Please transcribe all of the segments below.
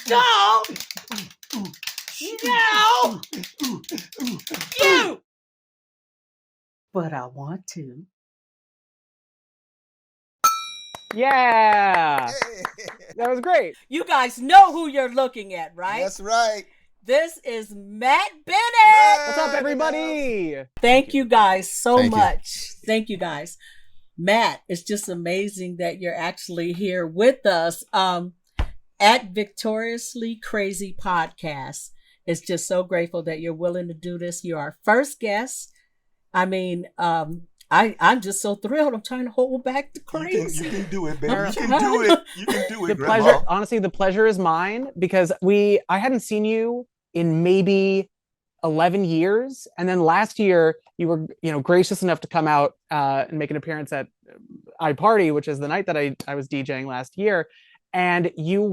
No! No! You! But I want to. Yeah! That was great. You guys know who you're looking at, right? That's right. This is Matt Bennett. What's up, everybody? Thank you guys so Thank you. much. Thank you guys. Matt, it's just amazing that you're actually here with us at Victoriously Crazy Podcast. It's just so grateful that you're willing to do this. You're our first guest. I mean, I'm just so thrilled. I'm trying to hold back the crazy. You can do it, baby. You can do it. You can do it, The Grandma. pleasure, honestly, the pleasure is mine because I hadn't seen you in maybe 11 years. And then last year you were, gracious enough to come out and make an appearance at iParty, which is the night that I was DJing last year. And you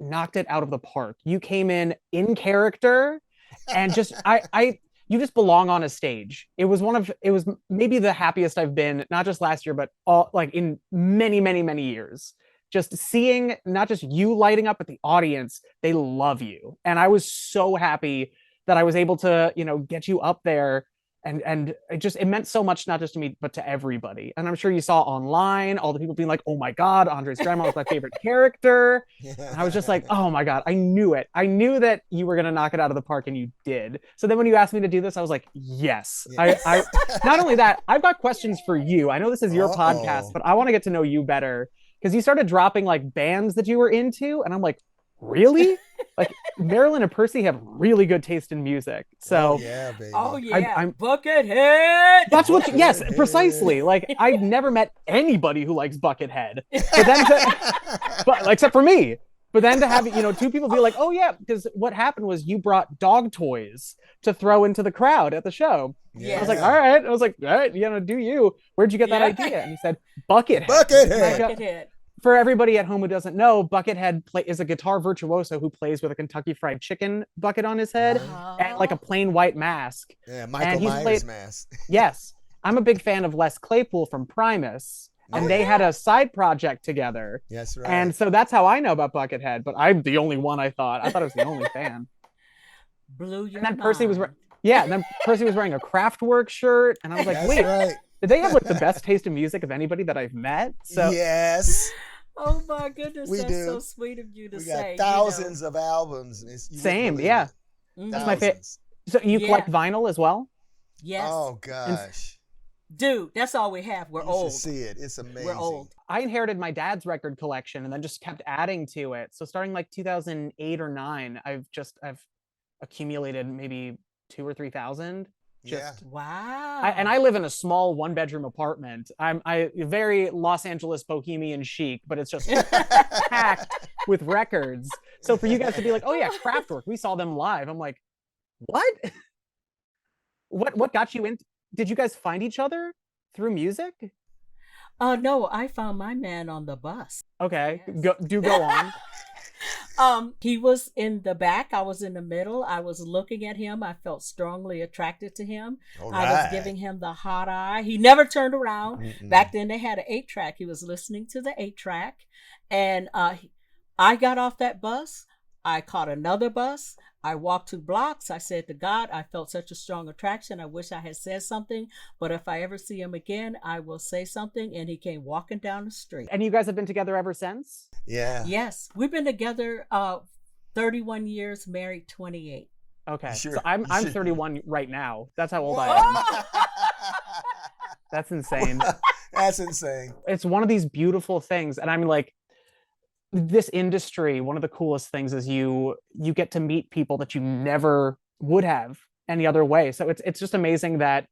knocked it out of the park. You came in character and just, you just belong on a stage. It was maybe the happiest I've been, not just last year, but in many, many, many years. Just seeing not just you lighting up, but the audience, they love you. And I was so happy that I was able to, get you up there. And it meant so much, not just to me, but to everybody. And I'm sure you saw online, all the people being like, oh my God, Andre's grandma was my favorite character. And I was just like, oh my God, I knew it. I knew that you were going to knock it out of the park, and you did. So then when you asked me to do this, I was like, yes. I not only that, I've got questions for you. I know this is your podcast, but I want to get to know you better. Because you started dropping like bands that you were into, and I'm like, really? Like Marilyn and Percy have really good taste in music. So yeah, baby. Oh yeah, I'm Buckethead. That's what. Yes, precisely. Like I've never met anybody who likes Buckethead, but then except for me. But then to have two people be like, oh yeah, because what happened was you brought dog toys to throw into the crowd at the show. Yeah. I was like, all right, do you? Where'd you get that idea? And he said, Buckethead. Buckethead. For everybody at home who doesn't know, Buckethead is a guitar virtuoso who plays with a Kentucky Fried Chicken bucket on his head and like a plain white mask. Yeah, Michael Myers mask. Yes. I'm a big fan of Les Claypool from Primus. And they had a side project together. Yes, right. And so that's how I know about Buckethead. But I'm the only one, I thought. I thought I was the only fan. Blew your And then mind. Percy was wearing a Kraftwerk shirt. And I was like, That's wait, right. did they have like the best taste in music of anybody that I've met? So yes. Oh my goodness, that's do. so sweet of you to We say. got thousands of albums. Same, yeah. That's my favorite. So you collect vinyl as well? Yes. Oh gosh. Dude, that's all we have. We're You old. should see it. It's amazing. We're old. I inherited my dad's record collection and then just kept adding to it. So starting like 2008 or 9, I've accumulated maybe 2,000 or 3,000. Wow. And I live in a small 1-bedroom apartment. I'm very Los Angeles bohemian chic, but it's just packed with records. So for you guys to be like, oh yeah, Kraftwerk, we saw them live. I'm like, what? What got you into? Did you guys find each other through music? No, I found my man on the bus. Okay, Yes. go on. He was in the back. I was in the middle. I was looking at him. I felt strongly attracted to him. All I was right. giving him the hot eye. He never turned around. Back then they had an 8-track. He was listening to the 8-track. And I got off that bus. I caught another bus. I walked 2 blocks. I said to God, I felt such a strong attraction. I wish I had said something. But if I ever see him again, I will say something. And he came walking down the street. And you guys have been together ever since? Yeah. Yes, we've been together 31 years, married 28. Okay, Sure. so I'm 31 right now. That's how old I am. That's insane. That's insane. It's one of these beautiful things, and I'm like, this industry, one of the coolest things is you get to meet people that you never would have any other way. So it's just amazing that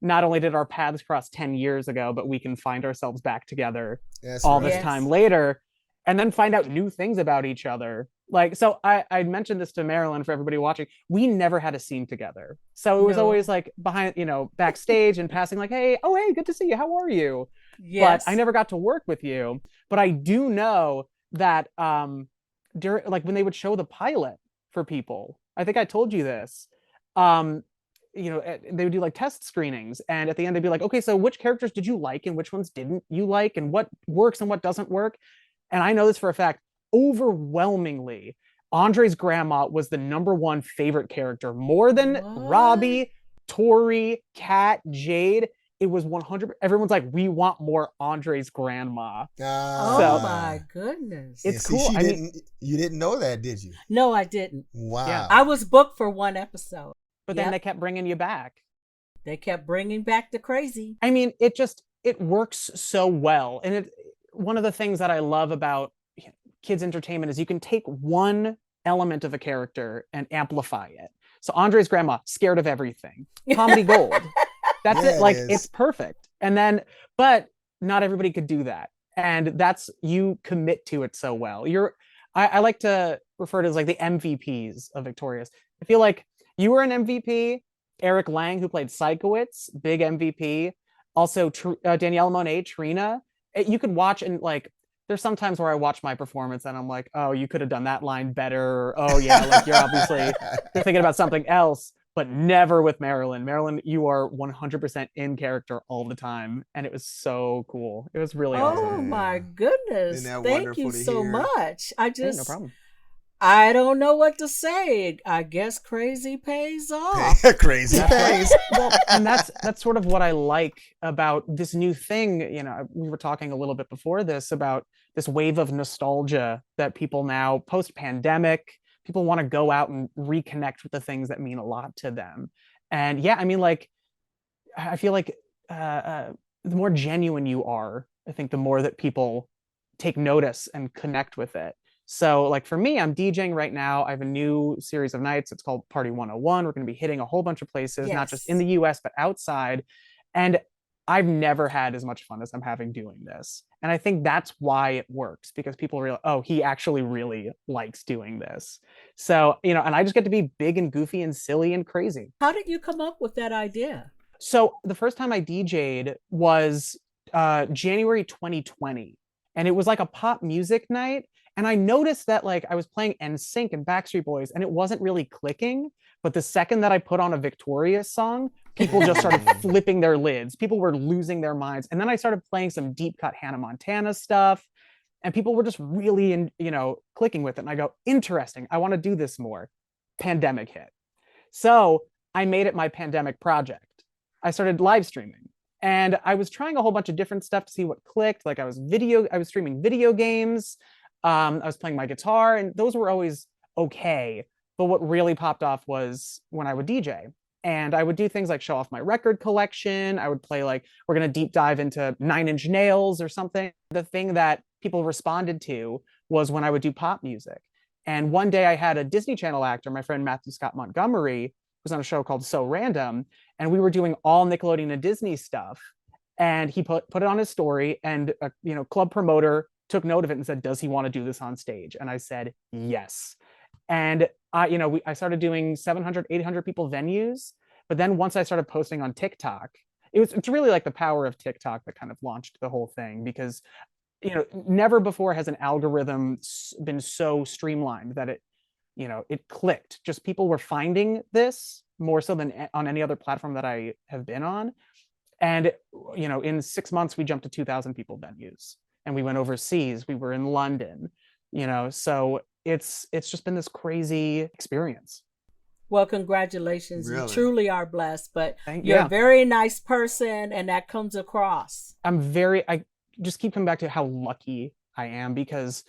not only did our paths cross 10 years ago, but we can find ourselves back together That's all right. this time later, and then find out new things about each other. Like, so I mentioned this to Marilyn for everybody watching. We never had a scene together. So it was always like behind, backstage and passing like, hey, good to see you. How are you? Yes. But I never got to work with you. But I do know that during, like when they would show the pilot for people, I think I told you this, they would do like test screenings. And at the end, they'd be like, okay, so which characters did you like and which ones didn't you like and what works and what doesn't work? And I know this for a fact. overwhelmingly, Andre's grandma was the #1 favorite character, more than What? Robbie, Tori, Cat, Jade. It was 100. Everyone's like, we want more Andre's grandma. Oh my goodness. It's see, cool. You didn't know that, did you? No, I didn't. Wow. Yeah. I was booked for 1 episode. But then they kept bringing you back. They kept bringing back the crazy. I mean, it works so well. And one of the things that I love about kids entertainment is you can take one element of a character and amplify it. So Andre's grandma, scared of everything. Comedy gold. That's it. Like, it's perfect. And then, but not everybody could do that. And you commit to it so well. I like to refer to it as like the MVPs of Victorious. I feel like you were an MVP. Eric Lang, who played Sikowitz, big MVP. Also, Danielle Monet, Trina. You could watch, and like, there's some times where I watch my performance and I'm like, oh, you could have done that line better. Or, oh yeah, like you're thinking about something else. But never with Marilyn. Marilyn, you are 100% in character all the time. And it was so cool. It was really awesome. Oh my goodness. Thank you so much. No problem. I don't know what to say. I guess crazy pays off. Crazy pays. Well, and that's sort of what I like about this new thing. You know, we were talking a little bit before this about this wave of nostalgia that people now, post-pandemic, people want to go out and reconnect with the things that mean a lot to them. And yeah, I mean, like, I feel like the more genuine you are, I think the more that people take notice and connect with it. So like for me, I'm DJing right now. I have a new series of nights. It's called Party 101. We're going to be hitting a whole bunch of places, not just in the US, but outside. And I've never had as much fun as I'm having doing this. And I think that's why it works, because people realize, oh, he actually really likes doing this. So, you know, and I just get to be big and goofy and silly and crazy. How did you come up with that idea? So the first time I DJ'd was January 2020. And it was like a pop music night. And I noticed that like I was playing NSYNC and Backstreet Boys and it wasn't really clicking. But the second that I put on a Victorious song, people just started flipping their lids. People were losing their minds. And then I started playing some deep cut Hannah Montana stuff. And people were just really, clicking with it. And I go, interesting. I want to do this more. Pandemic hit. So I made it my pandemic project. I started live streaming. And I was trying a whole bunch of different stuff to see what clicked. Like I was streaming video games. I was playing my guitar, and those were always okay. But what really popped off was when I would DJ. And I would do things like show off my record collection. I would play like, we're going to deep dive into 9 Inch Nails or something. The thing that people responded to was when I would do pop music. And one day I had a Disney Channel actor, my friend Matthew Scott Montgomery, who was on a show called So Random. And we were doing all Nickelodeon and Disney stuff. And he put it on his story, and a club promoter took note of it and said, does he want to do this on stage? And I said, yes. And I started doing 700, 800 people venues. But then once I started posting on TikTok, it's really like the power of TikTok that kind of launched the whole thing, because, never before has an algorithm been so streamlined that it clicked. Just people were finding this more so than on any other platform that I have been on. And, in 6 months, we jumped to 2,000 people venues. And we went overseas. We were in London, so it's just been this crazy experience. Well, congratulations. Really? You truly are blessed, but you're a very nice person, and that comes across. I just keep coming back to how lucky I am, because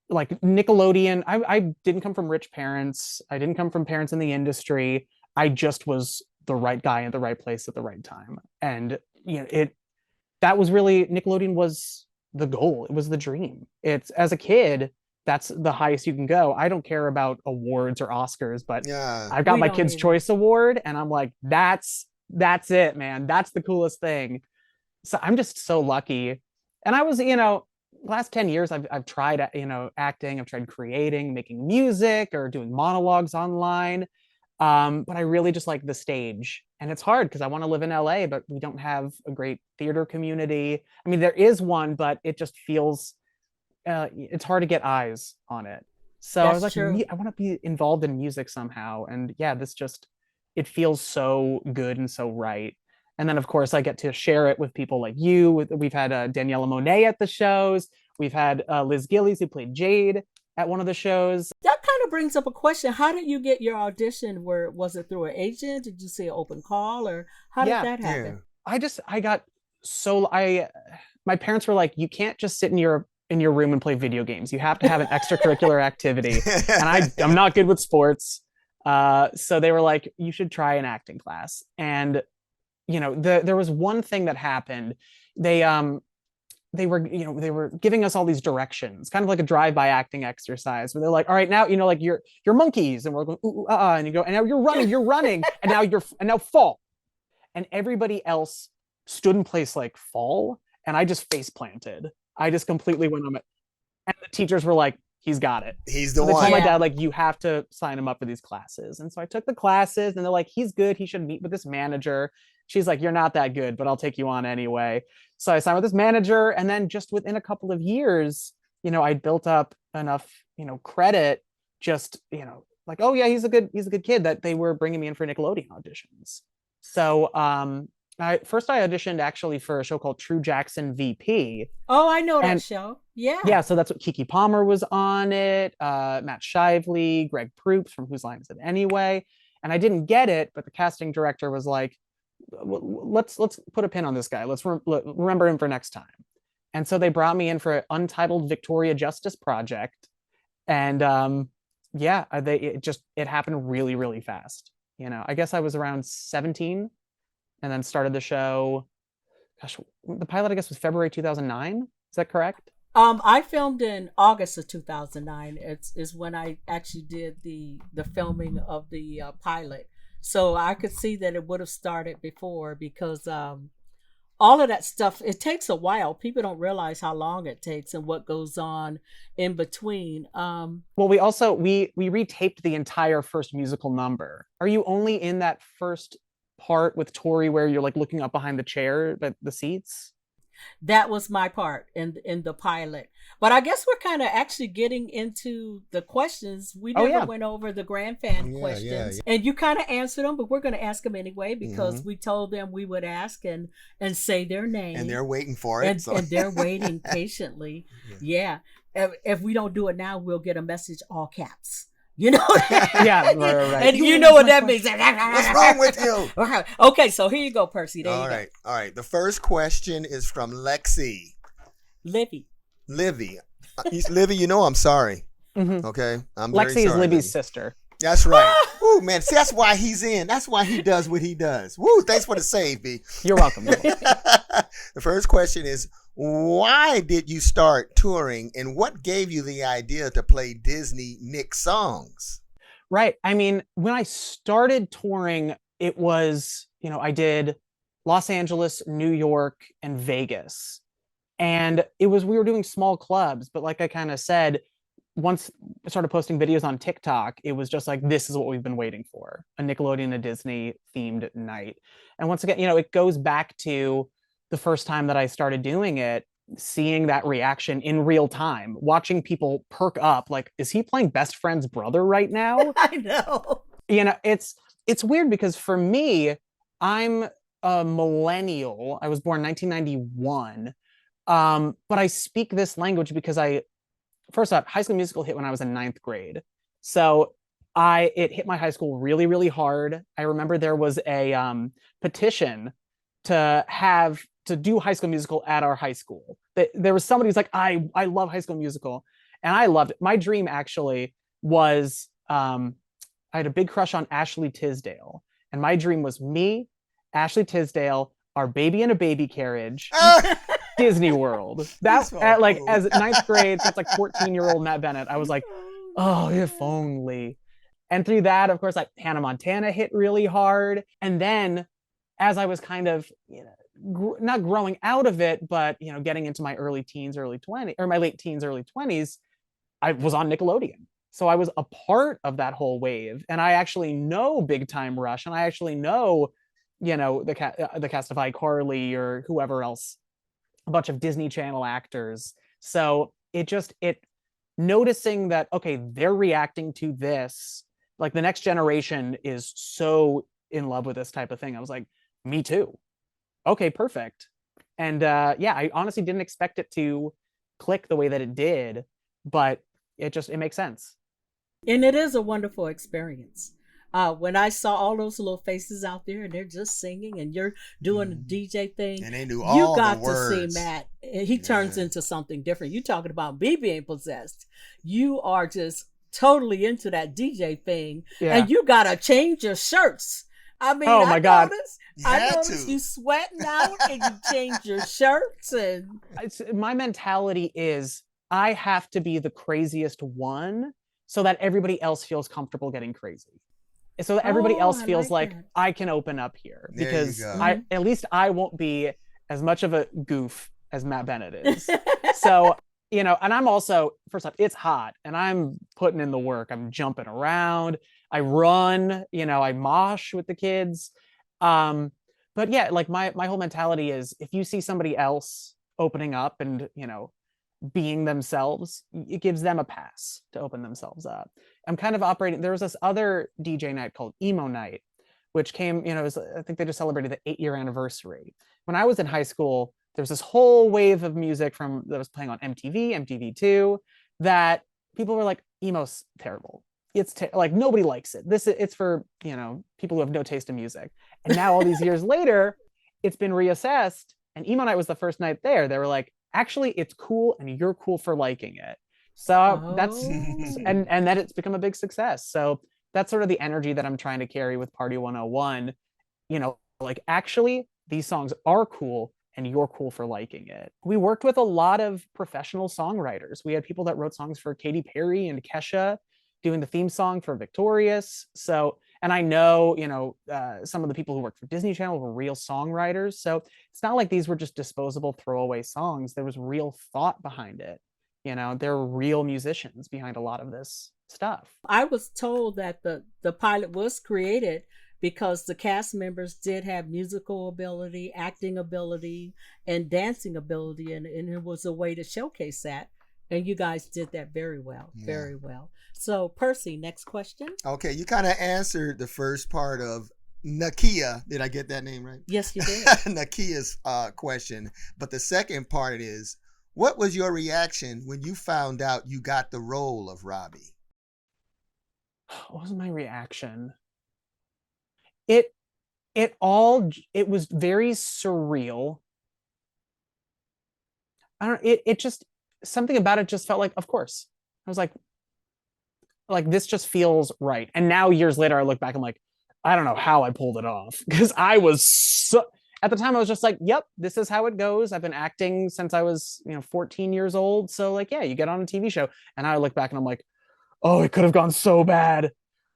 like Nickelodeon, I didn't come from rich parents. I didn't come from parents in the industry. I just was the right guy at the right place at the right time. And, that was really, Nickelodeon was the goal. It was the dream. It's, as a kid, that's the highest you can go. I don't care about awards or Oscars, but I've got my Kids' Choice Award, and I'm like, that's it, man. That's the coolest thing. So I'm just so lucky. And I was, last 10 years, I've tried, acting. I've tried creating, making music, or doing monologues online. But I really just like the stage. And it's hard because I want to live in LA, but we don't have a great theater community. I mean, there is one, but it just feels, it's hard to get eyes on it. So I was like, I want to be involved in music somehow. And yeah, it feels so good and so right. And then of course I get to share it with people like you. We've had Daniela Monet at the shows. We've had Liz Gillies, who played Jade at one of the shows. That kind of brings up a question. How did you get your audition? Was it through an agent? Did you see an open call, or how did that happen? My parents were like, you can't just sit in your room and play video games. You have to have an extracurricular activity. And I'm not good with sports. So they were like, you should try an acting class. And, there was one thing that happened. They were giving us all these directions, kind of like a drive-by acting exercise, where they're like, all right, now, like you're monkeys. And we're going, ooh, and you go, and now you're running, and now fall. And everybody else stood in place like fall. And I just face planted. I just completely went on it. And the teachers were like, he's got it. He's the one. They told my dad, like, you have to sign him up for these classes. And so I took the classes, and they're like, he's good. He should meet with this manager. She's like, you're not that good, but I'll take you on anyway. So I signed with this manager. And then just within a couple of years, I built up enough, credit, just, like, oh yeah, he's a good kid, that they were bringing me in for Nickelodeon auditions. So, I auditioned actually for a show called True Jackson VP. Oh, I know that show. Yeah. Yeah, so that's what Keke Palmer was on it, Matt Shively, Greg Proops from Whose Line Is It Anyway? And I didn't get it, but the casting director was like, let's put a pin on this guy. Let's remember him for next time. And so they brought me in for an untitled Victoria Justice project. And it happened really, really fast. I guess I was around 17 and then started the show. Gosh, the pilot, I guess, was February 2009. Is that correct? I filmed in August of 2009. Is when I actually did the filming of the pilot. So I could see that it would have started before, because all of that stuff, it takes a while. People don't realize how long it takes and what goes on in between. Well, we also, we retaped the entire first musical number. Are you only in that first part with Tori where you're like looking up behind the chair, but the seats? That was my part in the pilot. But I guess we're kind of actually getting into the questions. We never went over the grand fan questions. And you kind of answered them, but we're going to ask them anyway, because we told them we would ask and say their name. And they're waiting for it. And they're waiting patiently. Yeah. If we don't do it now, we'll get a message all caps. Yeah, right. And you know what that means. What's wrong with you? Okay, so here you go, Percy. There you go. All right. The first question is from Lexi. Livy, Livy, I'm sorry. Mm-hmm. Okay, I'm Lexi very sorry, is Libby's sister. That's right. Woo, man. See, that's why he's in. That's why he does what he does. Woo, thanks for the save, B. You're welcome. The first question is, why did you start touring, and what gave you the idea to play Disney Nick songs? Right. I mean, when I started touring, it was, I did Los Angeles, New York, and Vegas. And we were doing small clubs, but like I kind of said, once I started posting videos on TikTok, it was just like, this is what we've been waiting for, a Nickelodeon, a Disney themed night. And once again, it goes back to the first time that I started doing it, seeing that reaction in real time, watching people perk up, like, is he playing best friend's brother right now? I know. It's weird, because for me, I'm a millennial. I was born 1991. But I speak this language because first off, High School Musical hit when I was in 9th grade. So it hit my high school really, really hard. I remember there was a petition to do High School Musical at our high school. There was somebody who's like, I love High School Musical. And I loved it. My dream actually was, I had a big crush on Ashley Tisdale. And my dream was me, Ashley Tisdale, our baby in a baby carriage, Disney World. That's cool. As 9th grade, that's like 14-year-old Matt Bennett. I was like, oh, if only. And through that, of course, like Hannah Montana hit really hard. And then as I was kind of, not growing out of it, but, getting into my early teens, early 20s, or my late teens, early 20s, I was on Nickelodeon. So I was a part of that whole wave. And I actually know Big Time Rush. And I actually know, the cast of iCarly or whoever else, a bunch of Disney Channel actors. So it noticing that, okay, they're reacting to this, like the next generation is so in love with this type of thing. I was like, me too. Okay, perfect. And I honestly didn't expect it to click the way that it did, but it makes sense. And it is a wonderful experience. When I saw all those little faces out there and they're just singing and you're doing the DJ thing, and they knew you all got the to words. see Matt. He turns into something different. You talking about me being possessed. You are just totally into that DJ thing, and you gotta change your shirts. I mean, oh my God. I noticed you sweating out and you change your shirts. And my mentality is I have to be the craziest one so that everybody else feels comfortable getting crazy. So that everybody else feels like I can open up here, because at least I won't be as much of a goof as Matt Bennett is. So, and I'm also, first off, it's hot and I'm putting in the work. I'm jumping around. I run, I mosh with the kids. But yeah, like my whole mentality is, if you see somebody else opening up and, being themselves, it gives them a pass to open themselves up. I'm kind of operating. There was this other DJ night called Emo Night, which came, I think they just celebrated the 8-year anniversary. When I was in high school, there was this whole wave of music that was playing on MTV, MTV2, that people were like, emo's terrible. It's like, nobody likes it. It's for, people who have no taste in music. And now all these years later, it's been reassessed. And Emo Night was the first night there. They were like, actually, it's cool and you're cool for liking it. So that's, and then it's become a big success. So that's sort of the energy that I'm trying to carry with Party 101. Like, actually, these songs are cool and you're cool for liking it. We worked with a lot of professional songwriters. We had people that wrote songs for Katy Perry and Kesha, doing the theme song for Victorious. So, and I know, some of the people who worked for Disney Channel were real songwriters. So it's not like these were just disposable throwaway songs. There was real thought behind it. There were real musicians behind a lot of this stuff. I was told that the pilot was created because the cast members did have musical ability, acting ability, and dancing ability. And it was a way to showcase that. And you guys did that very well, very well. So, Percy, next question. Okay, you kind of answered the first part of Nakia. Did I get that name right? Yes, you did. Nakia's question. But the second part is, what was your reaction when you found out you got the role of Robbie? What was my reaction? It was very surreal. I don't know, it just, something about it just felt like, of course. I was like this just feels right. And now years later, I look back, I'm like, I don't know how I pulled it off, because I was at the time I was just like, yep, this is how it goes. I've been acting since I was 14 years old. So like, yeah, you get on a TV show. And I look back and I'm like, oh, it could have gone so bad.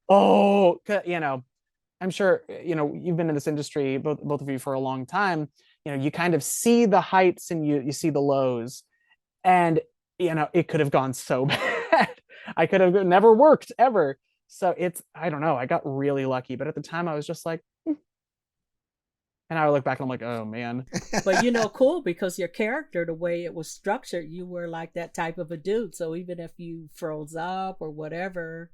Oh, I'm sure, you've been in this industry, both of you, for a long time. You kind of see the heights and you see the lows. And, it could have gone so bad. I could have never worked ever. So I don't know. I got really lucky. But at the time I was just like, And I would look back and I'm like, oh man. But cool, because your character, the way it was structured, you were like that type of a dude. So even if you froze up or whatever,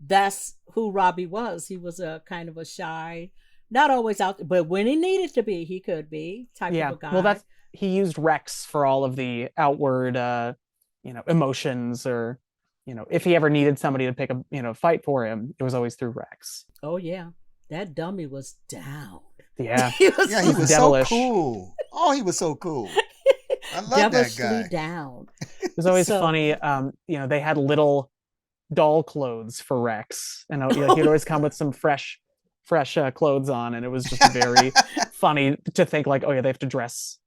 that's who Robbie was. He was a kind of a shy, not always out, but when he needed to be, he could be type of a guy. Well, he used Rex for all of the outward, emotions, or, if he ever needed somebody to pick a, fight for him, it was always through Rex. Oh yeah. That dummy was down. Yeah. he was devilish. So cool. Oh, he was so cool. I love that guy. Down. It was always funny. They had little doll clothes for Rex, and he'd always come with some fresh clothes on, and it was just very funny to think like, oh yeah, they have to dress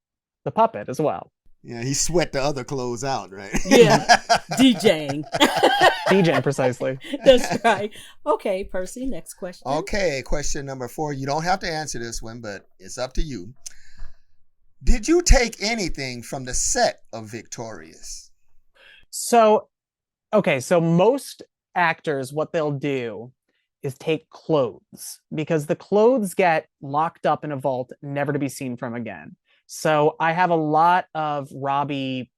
the puppet as well. Yeah, he sweat the other clothes out, right? Yeah, DJing. DJing, precisely. That's right. Okay, Percy, next question. Okay, question number 4. You don't have to answer this one, but it's up to you. Did you take anything from the set of Victorious? So most actors, what they'll do is take clothes, because the clothes get locked up in a vault, never to be seen from again. So I have a lot of Robbie.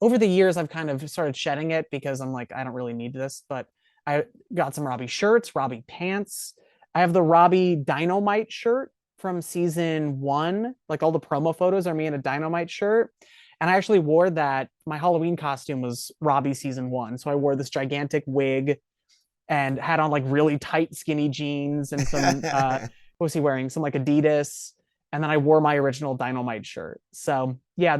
Over the years, I've kind of started shedding it because I'm like, I don't really need this, but I got some Robbie shirts, Robbie pants. I have the Robbie Dynamite shirt from season 1. Like all the promo photos are me in a Dynamite shirt. And I actually wore that. My Halloween costume was Robbie season 1. So I wore this gigantic wig and had on like really tight skinny jeans and some what was he wearing? Some like Adidas. And then I wore my original Dynamite shirt. So yeah,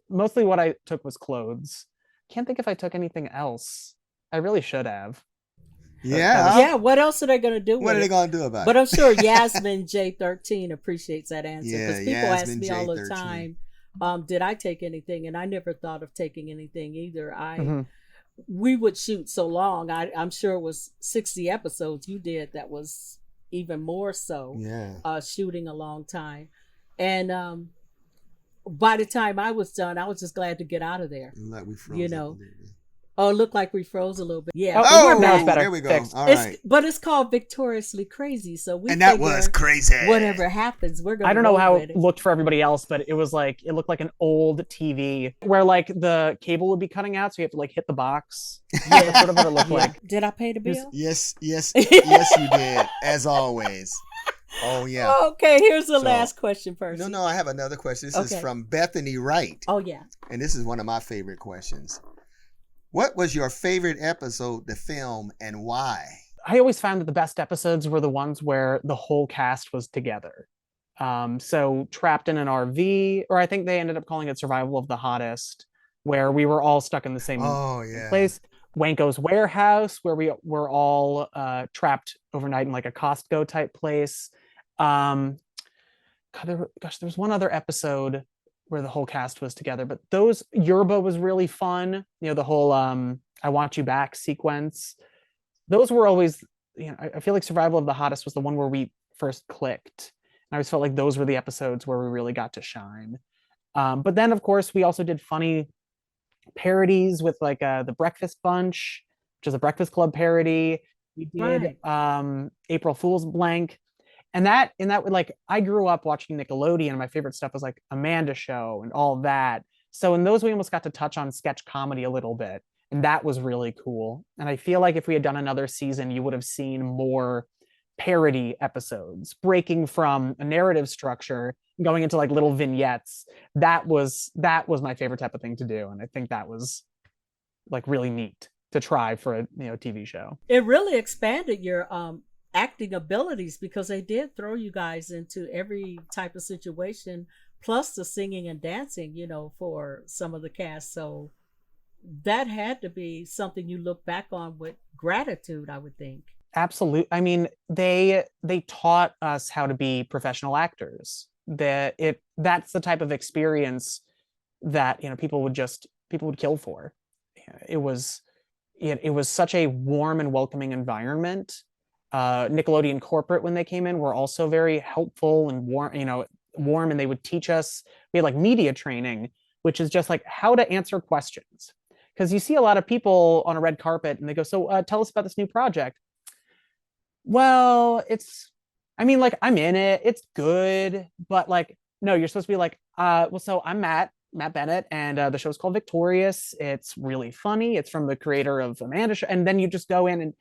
mostly what I took was clothes. Can't think if I took anything else. I really should have. Yeah. Yeah, what else are they going to do What with are they it? going to do about But it? I'm sure Yasmin J13 appreciates that answer. Yeah, Because people ask Yasmin me all the J13. time, did I take anything? And I never thought of taking anything either. We would shoot so long. I'm sure it was 60 episodes you did that was even more so. Yeah. Shooting a long time. And by the time I was done, I was just glad to get out of there. Like we froze You up a know. little bit. Oh, it looked like we froze a little bit. Yeah. Oh, we're that was back. better. There we go. Fixed. All right. But it's called Victoriously Crazy. So we And that figure was crazy. whatever happens, we're going to I don't know how with it it. looked for everybody else, but it looked like an old TV where like the cable would be cutting out, so you have to like hit the box. That's sort of what it looked like. Did I pay the bill? Yes, yes, yes, you did, as always. Oh, yeah. Okay, here's the So- last question, Percy. No, I have another question. This is Okay. from Bethany Wright. Oh, yeah. And this is one of my favorite questions. What was your favorite episode to film and why? I always found that the best episodes were the ones where the whole cast was together. So Trapped in an RV, or I think they ended up calling it Survival of the Hottest, where we were all stuck in the same Oh, yeah. place. Wanko's Warehouse, where we were all trapped overnight in like a Costco type place. There was one other episode where the whole cast was together, but Yerba was really fun. You know, the whole I Want You Back sequence. Those were always, I feel like Survival of the Hottest was the one where we first clicked. And I always felt like those were the episodes where we really got to shine. But then, of course, we also did funny parodies with like The Breakfast Bunch, which is a Breakfast Club parody. We did April Fool's Blank. And that like I grew up watching Nickelodeon, and my favorite stuff was like Amanda Show and all that. So in those we almost got to touch on sketch comedy a little bit, and that was really cool. And I feel like if we had done another season, you would have seen more parody episodes, breaking from a narrative structure, going into like little vignettes. That was my favorite type of thing to do, and I think that was like really neat to try for a TV show. It really expanded your acting abilities because they did throw you guys into every type of situation, plus the singing and dancing, for some of the cast. So that had to be something you look back on with gratitude, I would think. Absolutely. I mean, they taught us how to be professional actors. That's the type of experience that people would kill for. It was such a warm and welcoming environment. Nickelodeon corporate, when they came in, were also very helpful and warm, and they would teach us. We had like media training, which is just like how to answer questions, because you see a lot of people on a red carpet and they go, so tell us about this new project. Well, I'm in it, it's good, but like, no, you're supposed to be like, so I'm Matt Bennett, and the show's called Victorious. It's really funny. It's from the creator of Amanda Show. And then you just go in and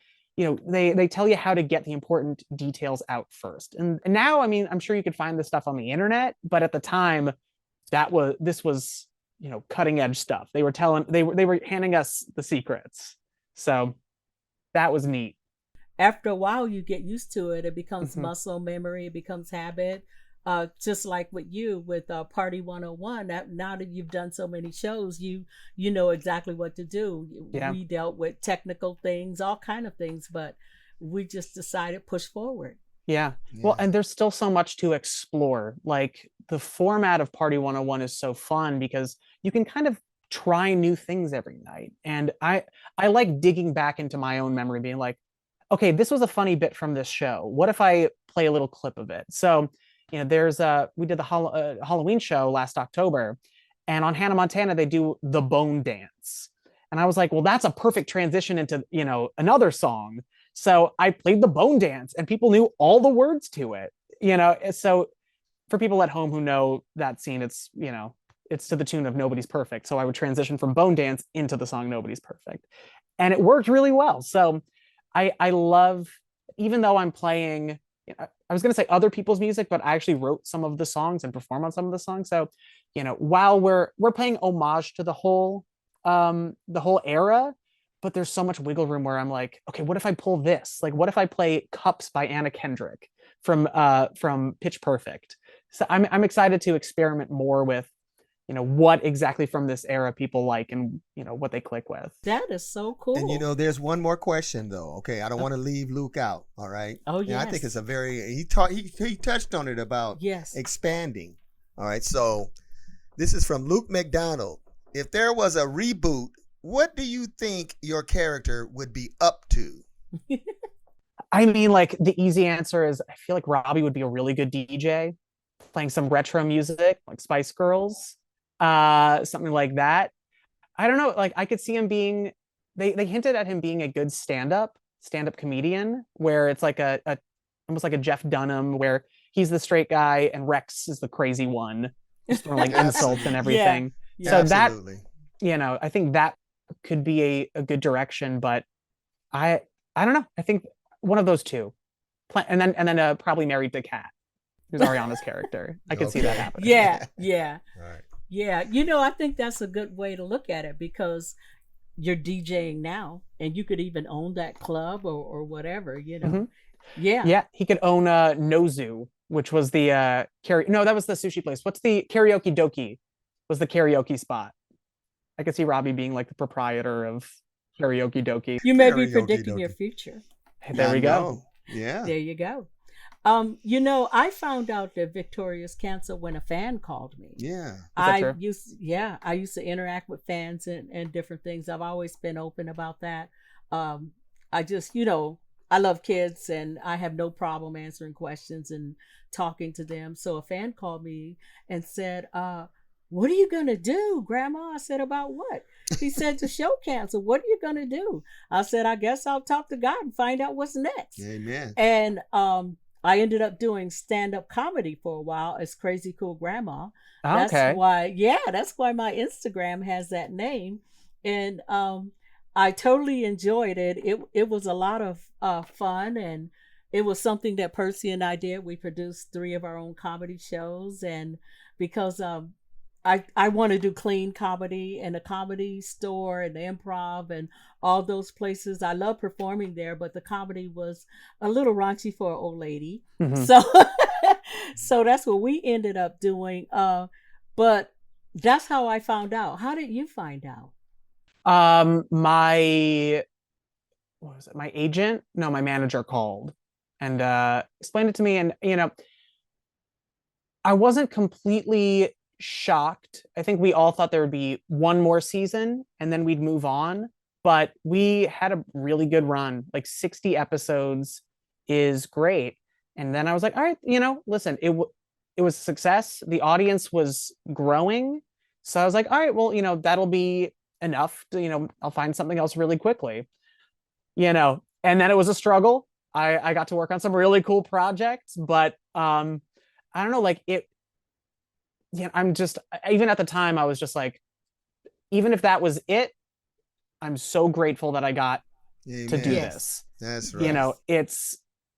they tell you how to get the important details out first. And now, I mean, I'm sure you could find this stuff on the internet, but at the time, this was cutting edge stuff. They were handing us the secrets. So that was neat. After a while, you get used to it. It becomes muscle memory. It becomes habit. Just like with Party 101. Now that you've done so many shows, you know exactly what to do. Yeah. We dealt with technical things, all kind of things, but we just decided push forward. Yeah. Well, and there's still so much to explore. Like the format of Party 101 is so fun because you can kind of try new things every night. And I like digging back into my own memory, being like, okay, this was a funny bit from this show. What if I play a little clip of it? So, we did the Halloween show last October, and on Hannah Montana, they do the Bone Dance. And I was like, well, that's a perfect transition into, another song. So I played the Bone Dance, and people knew all the words to it, So for people at home who know that scene, it's to the tune of Nobody's Perfect. So I would transition from Bone Dance into the song Nobody's Perfect. And it worked really well. So I love, even though I'm playing, I was going to say other people's music, but I actually wrote some of the songs and perform on some of the songs. So while we're paying homage to the whole era, but there's so much wiggle room where I'm like, okay, what if I pull this? Like, what if I play Cups by Anna Kendrick from Pitch Perfect? So I'm excited to experiment more with, what exactly from this era people like and, what they click with. That is so cool. And there's one more question though. Okay, I don't want to leave Luke out. All right. Oh yeah. yes. I think it's a very he touched on it about expanding. All right. So this is from Luke McDonald. If there was a reboot, what do you think your character would be up to? I mean, like the easy answer is I feel like Robbie would be a really good DJ, playing some retro music like Spice Girls, something like that. I don't know, like I could see him being. They hinted at him being a good stand-up comedian, where it's like a almost like a Jeff Dunham, where he's the straight guy and Rex is the crazy one, just throwing like insults and everything. Yeah, so absolutely. That, I think that could be a good direction, but I don't know. I think one of those two, and then probably Married to Cat, who's Ariana's character. I could see that happening. Yeah. Right. Yeah, I think that's a good way to look at it, because you're DJing now and you could even own that club or whatever, Mm-hmm. Yeah, he could own Nozu, which was the that was the sushi place. What's the Karaoke Doki was the karaoke spot. I could see Robbie being like the proprietor of Karaoke Doki. You may be predicting your future. There we go. Yeah. There you go. I found out that Victoria's canceled when a fan called me. Yeah. I used to interact with fans and different things. I've always been open about that. I just, I love kids and I have no problem answering questions and talking to them. So a fan called me and said, what are you going to do, Grandma? I said, about what? He said, the show canceled. What are you going to do? I said, I guess I'll talk to God and find out what's next. Amen. And I ended up doing stand-up comedy for a while as Crazy Cool Grandma. Okay. That's why my Instagram has that name. And I totally enjoyed it. It was a lot of fun, and it was something that Percy and I did. We produced 3 of our own comedy shows, and because I want to do clean comedy and a comedy store and the Improv and all those places. I love performing there, but the comedy was a little raunchy for an old lady. Mm-hmm. So that's what we ended up doing. But that's how I found out. How did you find out? My manager called and explained it to me, and I wasn't completely shocked. I think we all thought there would be one more season and then we'd move on, but we had a really good run. Like 60 episodes is great. And then I was like, all right, listen, it was a success. The audience was growing. So I was like, all right, well, that'll be enough to, I'll find something else really quickly, and then it was a struggle. I got to work on some really cool projects, but I don't know, like it, I'm just, even at the time, I was just like, even if that was it, I'm so grateful that I got to do this. That's right.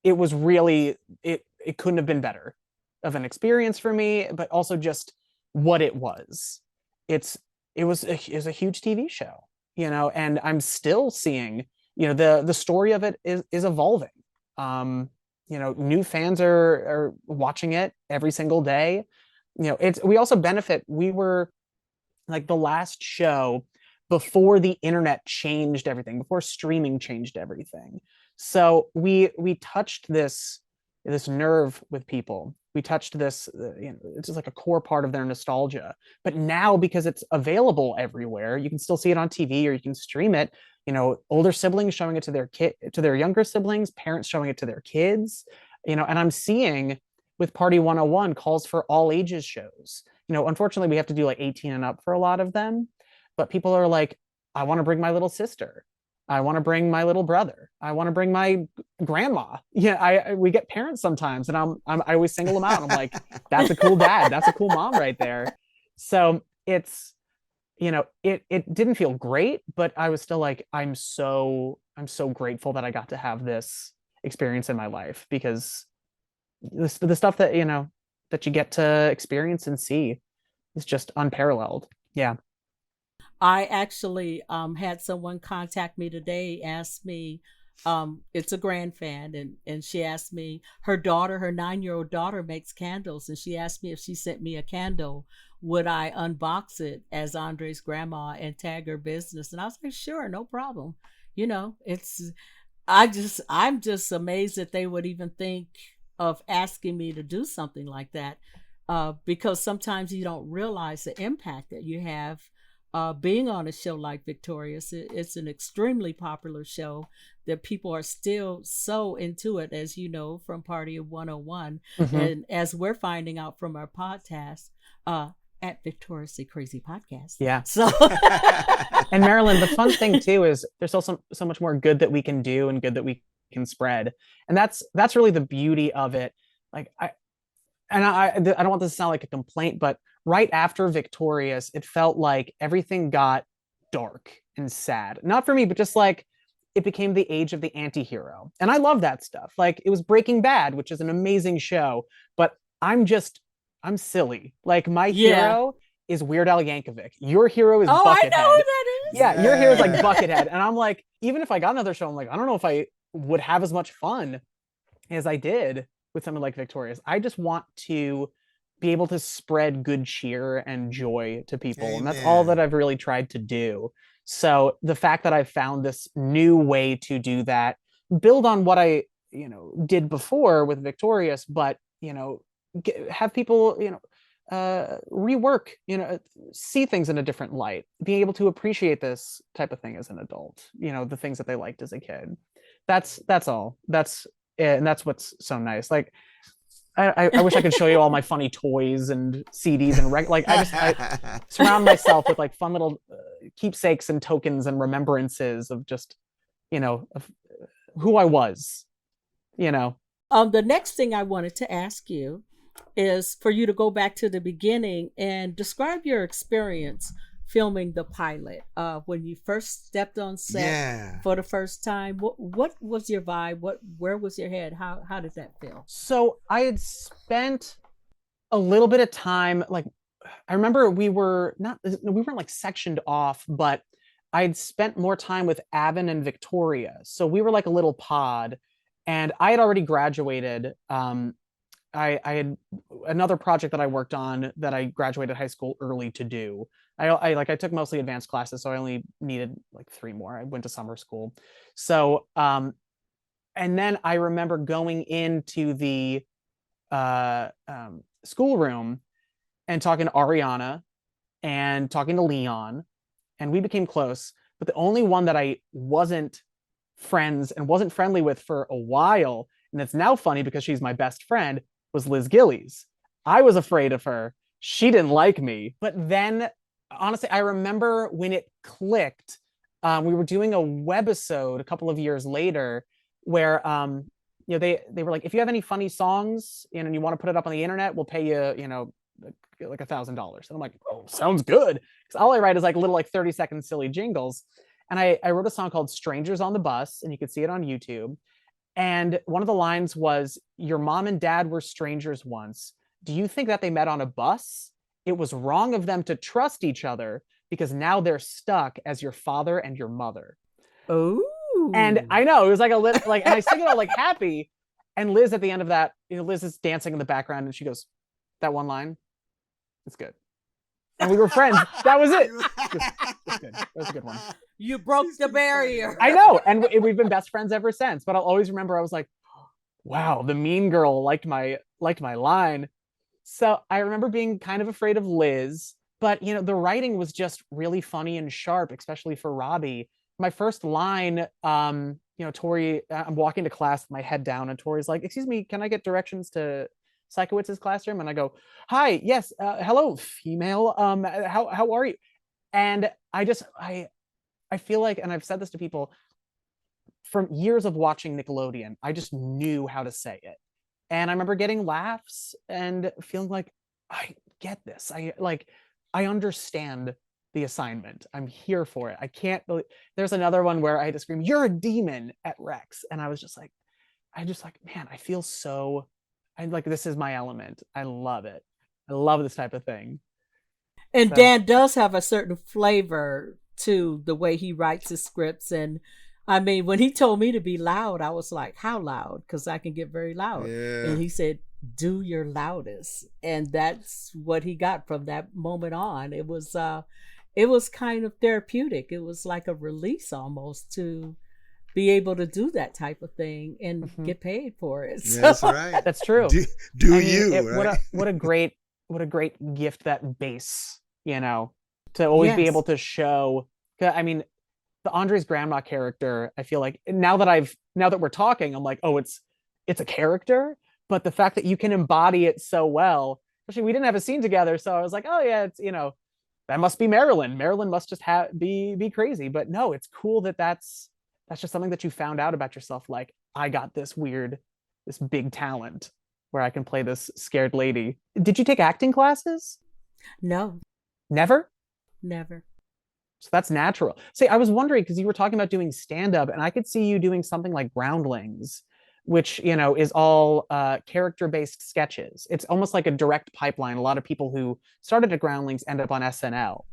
It was really, it couldn't have been better of an experience for me, but also just what it was. It was a huge TV show, and I'm still seeing, the story of it is evolving. New fans are watching it every single day. We also benefit. We were like the last show before the internet changed everything, before streaming changed everything. So we touched this nerve with people. We touched this, it's just like a core part of their nostalgia. But now, because it's available everywhere, you can still see it on TV or you can stream it. Older siblings showing it to their younger siblings, parents showing it to their kids. And I'm seeing with Party 101 calls for all ages shows. Unfortunately, we have to do like 18 and up for a lot of them. But people are like, I want to bring my little sister. I want to bring my little brother. I want to bring my grandma. We get parents sometimes, and I always single them out. I'm like, that's a cool dad. That's a cool mom right there. So it's, it didn't feel great, but I was still like, I'm so grateful that I got to have this experience in my life, because the stuff that, that you get to experience and see, is just unparalleled. Yeah. I actually had someone contact me today, ask me, it's a grand fan, and she asked me, her 9-year-old daughter makes candles, and she asked me if she sent me a candle, would I unbox it as Andre's grandma and tag her business? And I was like, sure, no problem. I'm just amazed that they would even think of asking me to do something like that, because sometimes you don't realize the impact that you have being on a show like Victorious. It's an extremely popular show that people are still so into it, as you know, from Party of 101. Mm-hmm. And as we're finding out from our podcast, at Victoriously Crazy Podcast. Yeah. So, and Marilyn, the fun thing too is there's still so much more good that we can do and good that we can spread, and that's really the beauty of it. Like I don't want this to sound like a complaint, but right after Victorious, it felt like everything got dark and sad. Not for me, but just like it became the age of the anti-hero, and I love that stuff. Like it was Breaking Bad, which is an amazing show, but I'm silly. Like my hero is Weird Al Yankovic. Your hero is Buckethead. I know who that is. Yeah, your hero is like Buckethead. And I'm like, even if I got another show, I'm like, I don't know if I would have as much fun as I did with something like Victorious. I just want to be able to spread good cheer and joy to people. Amen. And that's all that I've really tried to do. So the fact that I've found this new way to do that, build on what I, did before with Victorious, but, have people, rework, see things in a different light, being able to appreciate this type of thing as an adult, the things that they liked as a kid. That's all. That's it. And that's what's so nice. Like, I wish I could show you all my funny toys and CDs and I surround myself with like fun little keepsakes and tokens and remembrances of just, of who I was, The next thing I wanted to ask you is for you to go back to the beginning and describe your experience filming the pilot. When you first stepped on set for the first time, what was your vibe? Where was your head? How did that feel? So I had spent a little bit of time, like I remember we weren't like sectioned off, but I'd spent more time with Avon and Victoria. So we were like a little pod, and I had already graduated. I had another project that I worked on that I graduated high school early to do. I took mostly advanced classes, so I only needed like 3 more. I went to summer school. So, and then I remember going into the schoolroom and talking to Ariana and talking to Leon, and we became close. But the only one that I wasn't friends and wasn't friendly with for a while, and it's now funny because she's my best friend, was Liz Gillies. I was afraid of her. She didn't like me. But then, honestly, I remember when it clicked. We were doing a webisode a couple of years later where, they were like, if you have any funny songs and you want to put it up on the internet, we'll pay you, like $1,000. And I'm like, oh, sounds good. Because all I write is like little 30-second silly jingles. And I wrote a song called Strangers on the Bus, and you could see it on YouTube. And one of the lines was, your mom and dad were strangers once. Do you think that they met on a bus? It was wrong of them to trust each other because now they're stuck as your father and your mother. Oh. And I know, it was like and I sing it all like happy. And Liz at the end of that, Liz is dancing in the background and she goes, that one line, it's good. And we were friends. That was it. It's good. That was a good one. You broke the barrier. I know. And we've been best friends ever since. But I'll always remember, I was like, wow, the mean girl liked my line. So I remember being kind of afraid of Liz. But, the writing was just really funny and sharp, especially for Robbie. My first line, Tori, I'm walking to class with my head down, and Tori's like, excuse me, can I get directions to Psychowitz's classroom? And I go, hi, yes, hello, female. How are you? And I feel like, and I've said this to people, from years of watching Nickelodeon, I just knew how to say it. And I remember getting laughs and feeling like, I get this. I understand the assignment. I'm here for it. I can't believe. There's another one where I had to scream, you're a demon at Rex. And I was just like, man, I feel so, this is my element. I love it. I love this type of thing. And So, Dan does have a certain flavor to the way he writes his scripts. And I mean, when he told me to be loud, I was like, how loud? Because I can get very loud. Yeah. And he said, do your loudest. And that's what he got from that moment on. It was kind of therapeutic. It was like a release almost to be able to do that type of thing and get paid for it. Yeah, that's right. That's true. Do I mean, you? Right? What a great gift that bass, to always be able to show. I mean, the Andre's grandma character, I feel like now that we're talking, I'm like, oh, it's a character, but the fact that you can embody it so well, especially we didn't have a scene together, so I was like, oh yeah, it's that must be Marilyn. Marilyn must just be crazy, but no, it's cool that's just something that you found out about yourself. Like, I got this big talent where I can play this scared lady. Did you take acting classes? No. Never? Never. So that's natural. See, I was wondering, because you were talking about doing stand-up, and I could see you doing something like Groundlings, which, is all character-based sketches. It's almost like a direct pipeline. A lot of people who started at Groundlings end up on SNL.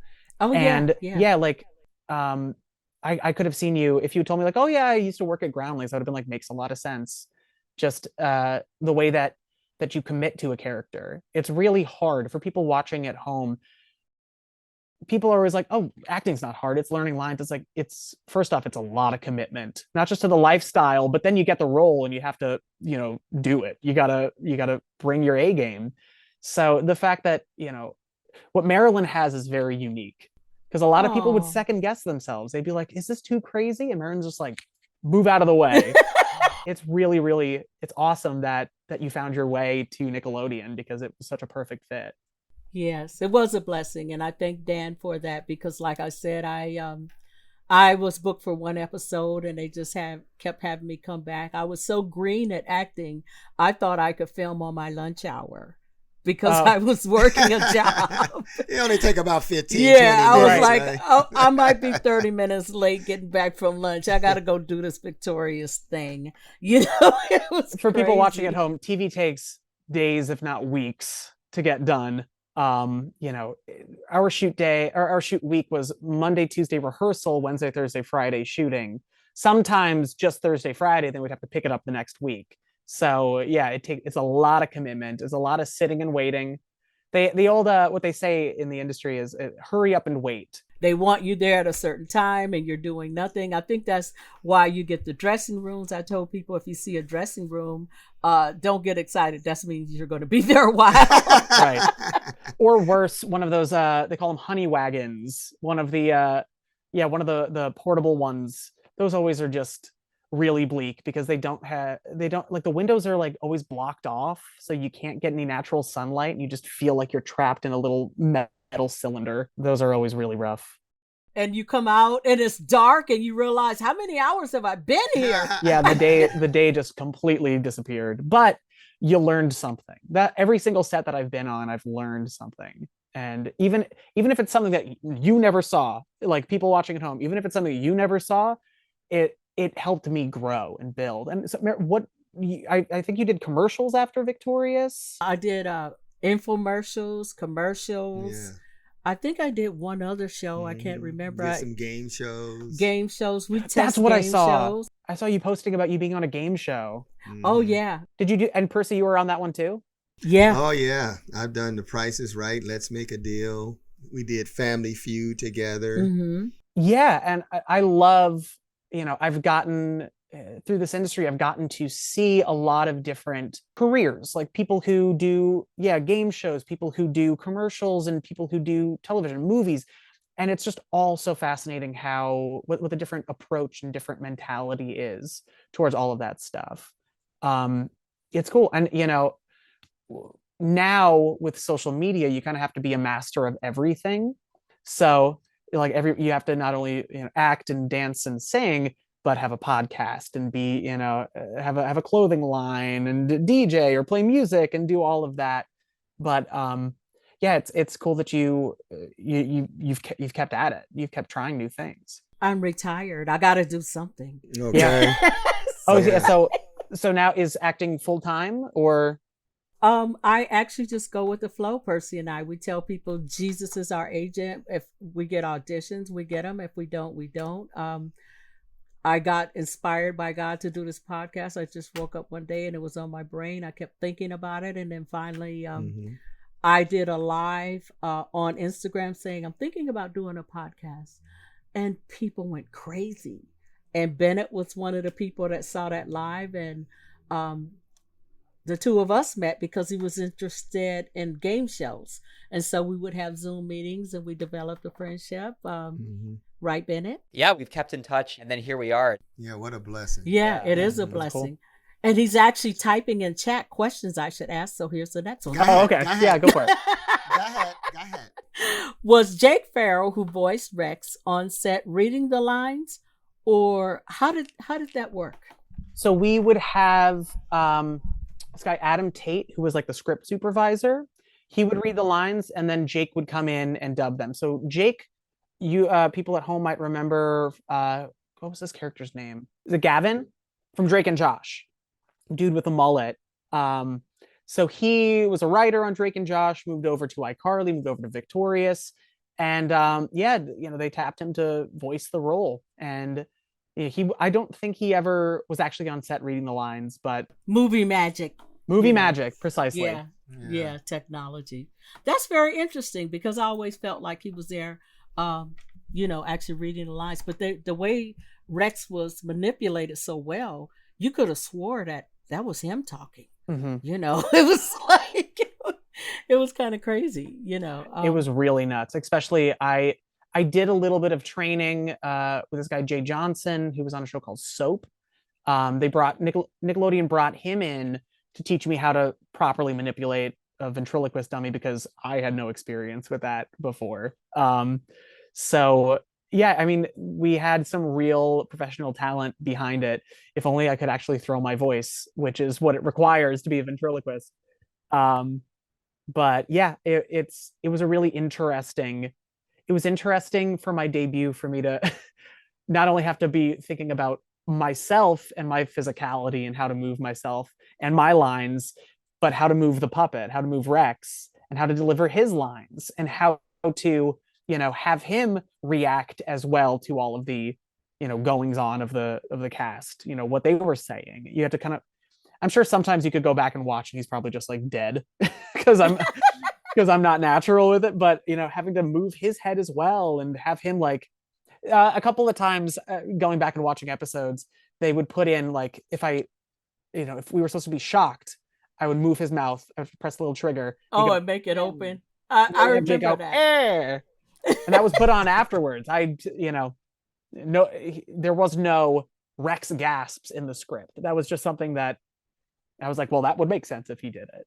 Oh, and yeah. Like, I could have seen you, if you told me like, oh yeah, I used to work at Groundlings, I would have been like, makes a lot of sense. Just the way that you commit to a character. It's really hard for people watching at home. People are always like, oh, acting's not hard, it's learning lines. It's like, first off, it's a lot of commitment, not just to the lifestyle, but then you get the role and you have to, do it. You gotta bring your A game. So the fact that, what Marilyn has is very unique, because a lot of people would second guess themselves. They'd be like, is this too crazy? And Marilyn's just like, move out of the way. It's really, really, it's awesome that you found your way to Nickelodeon, because it was such a perfect fit. Yes, it was a blessing, and I thank Dan for that, because like I said, I was booked for one episode and they just kept having me come back. I was so green at acting, I thought I could film on my lunch hour because I was working a job. It only take about 15, yeah, 20 minutes. I was like, oh, I might be 30 minutes late getting back from lunch. I got to go do this Victorious thing. It was for crazy. People watching at home, TV takes days, if not weeks, to get done. Our shoot day, or our shoot week was Monday, Tuesday rehearsal, Wednesday, Thursday, Friday shooting. Sometimes just Thursday, Friday, then we'd have to pick it up the next week. So yeah, it's a lot of commitment. It's a lot of sitting and waiting. The old what they say in the industry is hurry up and wait. They want you there at a certain time and you're doing nothing. I think that's why you get the dressing rooms. I told people, if you see a dressing room, don't get excited. That means you're going to be there a while. Right. Or worse, one of those, they call them honey wagons. One of the portable ones. Those always are just really bleak, because they don't like, the windows are like always blocked off, so you can't get any natural sunlight, and you just feel like you're trapped in a little metal cylinder. Those are always really rough. And you come out and it's dark and you realize, how many hours have I been here? Yeah, the day just completely disappeared. But you learned something. That every single set that I've been on, I've learned something. And even if it's something that you never saw, like people watching at home, even if it's something you never saw, it helped me grow and build. And so, I think you did commercials after Victorious. I did infomercials, commercials. Yeah. I think I did one other show. I can't remember. Did some game shows. Game shows. That's what I saw. Shows. I saw you posting about you being on a game show. Oh yeah. Did you do? And Percy, you were on that one too? Yeah. Oh yeah. I've done The Price is Right, Let's Make a Deal. We did Family Feud together. Mm-hmm. Yeah, and I love. I've gotten through this industry, I've gotten to see a lot of different careers, like people who do, game shows, people who do commercials, and people who do television, movies. And it's just all so fascinating what the different approach and different mentality is towards all of that stuff. It's cool. And, now with social media, you kind of have to be a master of everything. So like you have to not only act and dance and sing, but have a podcast and be have a clothing line and DJ or play music and do all of that. But it's cool that you've kept at it. You've kept trying new things. I'm retired. I got to do something. Okay. Yeah. So now is acting full time or? I actually just go with the flow. Percy and I, we tell people Jesus is our agent. If we get auditions, we get them. If we don't, we don't. I got inspired by God to do this podcast. I just woke up one day and it was on my brain. I kept thinking about it, and then finally, I did a live on Instagram saying I'm thinking about doing a podcast, and people went crazy. And Bennett was one of the people that saw that live, and the two of us met because he was interested in game shows. And so we would have Zoom meetings and we developed a friendship. Right, Bennett? Yeah, we've kept in touch, and then here we are. Yeah, what a blessing. Yeah, it is a blessing. Cool. And he's actually typing in chat questions I should ask. So here's the next one. Oh, okay. Yeah, go for it. Go ahead. Was Jake Farrell, who voiced Rex, on set reading the lines, or how did that work? So we would have this guy Adam Tate, who was like the script supervisor. He would read the lines, and then Jake would come in and dub them. So Jake, you people at home might remember what was this character's name? Is it Gavin from Drake and Josh? Dude with a mullet. So he was a writer on Drake and Josh, moved over to iCarly, moved over to Victorious, and they tapped him to voice the role. And I don't think he ever was actually on set reading the lines, but movie magic, precisely. Yeah, technology. That's very interesting because I always felt like he was there, actually reading the lines. But the way Rex was manipulated so well, you could have swore that was him talking. It was like it was kind of crazy. It was really nuts. Especially I did a little bit of training with this guy Jay Johnson, who was on a show called Soap. Nickelodeon brought him in to teach me how to properly manipulate a ventriloquist dummy because I had no experience with that before. So yeah, I mean, we had some real professional talent behind it. If only I could actually throw my voice, which is what it requires to be a ventriloquist. But yeah, it was a really interesting. It was interesting for my debut for me to not only have to be thinking about myself and my physicality and how to move myself and my lines, but how to move the puppet, how to move Rex, and how to deliver his lines, and how to have him react as well to all of the goings on of the cast, what they were saying. You have to kind of, I'm sure sometimes you could go back and watch and he's probably just like dead because I'm not natural with it, but having to move his head as well and have him like a couple of times going back and watching episodes, they would put in like if we were supposed to be shocked, I would move his mouth, I would press the little trigger. And make it open. I remember that. Air. And that was put on afterwards. There was no Rex gasps in the script. That was just something that I was like, well, that would make sense if he did it.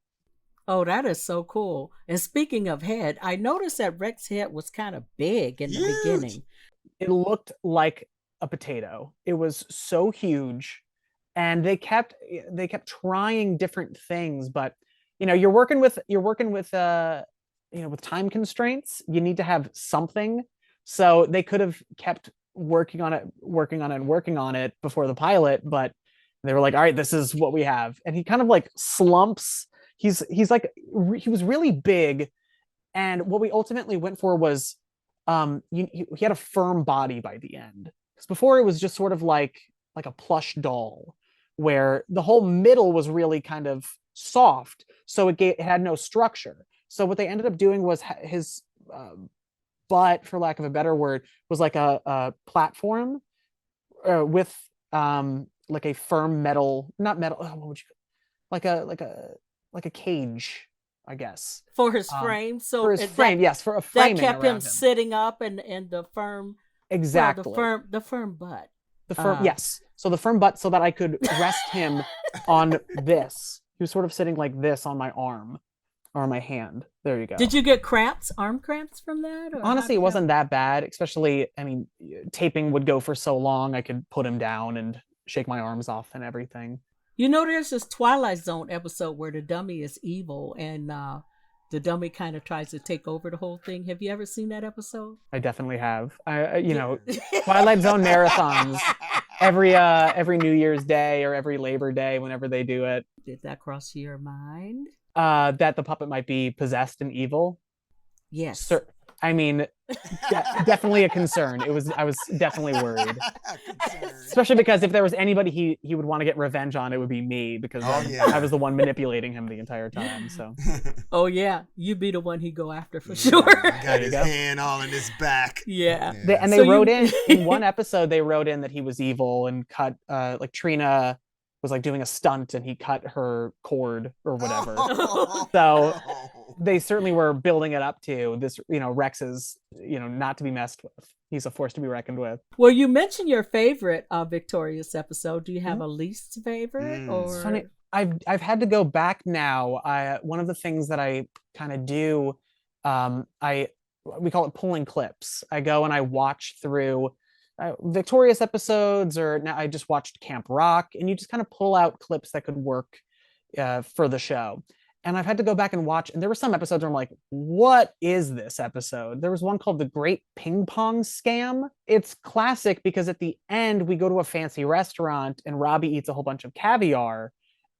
Oh, that is so cool. And speaking of head, I noticed that Rex's head was kind of big in the beginning. It looked like a potato. It was so huge. And they kept trying different things, but you're working with with time constraints. You need to have something. So they could have kept working on it before the pilot, but they were like, all right, this is what we have. And he kind of like slumps. He was really big. And what we ultimately went for was he had a firm body by the end. Because before it was just sort of like a plush doll where the whole middle was really kind of soft. So it had no structure. So what they ended up doing was his butt, for lack of a better word, was like a platform with like a firm metal, not metal. What would you like a cage, I guess, for his frame. So for his frame, yes, for a frame that kept him sitting up and the firm, exactly, the firm butt. The firm, yes. So the firm butt, so that I could rest him on this. He was sort of sitting like this on my arm or my hand. There you go. Did you get arm cramps from that? Or honestly, it wasn't that bad. Especially, I mean, taping would go for so long. I could put him down and shake my arms off and everything. There's this Twilight Zone episode where the dummy is evil and the dummy kind of tries to take over the whole thing. Have you ever seen that episode? I definitely have. Twilight Zone marathons every New Year's Day or every Labor Day, whenever they do it. Did that cross your mind? that the puppet might be possessed and evil. Yes. I mean, definitely a concern. I was definitely worried. Especially because if there was anybody he would want to get revenge on, it would be me, because I was the one manipulating him the entire time. So. Oh yeah, you'd be the one he'd go after for sure. Got his hand all in his back. Yeah. They wrote in one episode, they wrote in that he was evil and cut like Trina was like doing a stunt and he cut her cord or whatever. So they certainly were building it up to this, Rex is, not to be messed with. He's a force to be reckoned with. Well, you mentioned your favorite Victorious episode. Do you have a least favorite? Or it's funny. I've had to go back now. One of the things that I kind of do, we call it pulling clips. I go and I watch through Victorious episodes, or now I just watched Camp Rock, and you just kind of pull out clips that could work for the show. And I've had to go back and watch, and there were some episodes where I'm like, what is this episode? There was one called The Great Ping Pong Scam. It's classic because at the end we go to a fancy restaurant and Robbie eats a whole bunch of caviar.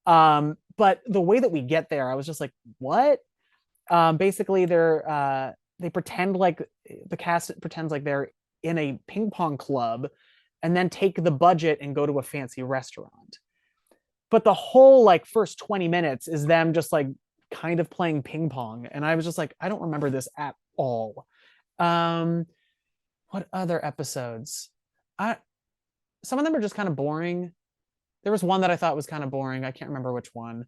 But the way that we get there, I was just like, what? Basically they pretend like the cast pretends like they're in a ping pong club and then take the budget and go to a fancy restaurant. But the whole like first 20 minutes is them just like kind of playing ping pong. And I was just like, I don't remember this at all. What other episodes? Some of them are just kind of boring. There was one that I thought was kind of boring. I can't remember which one.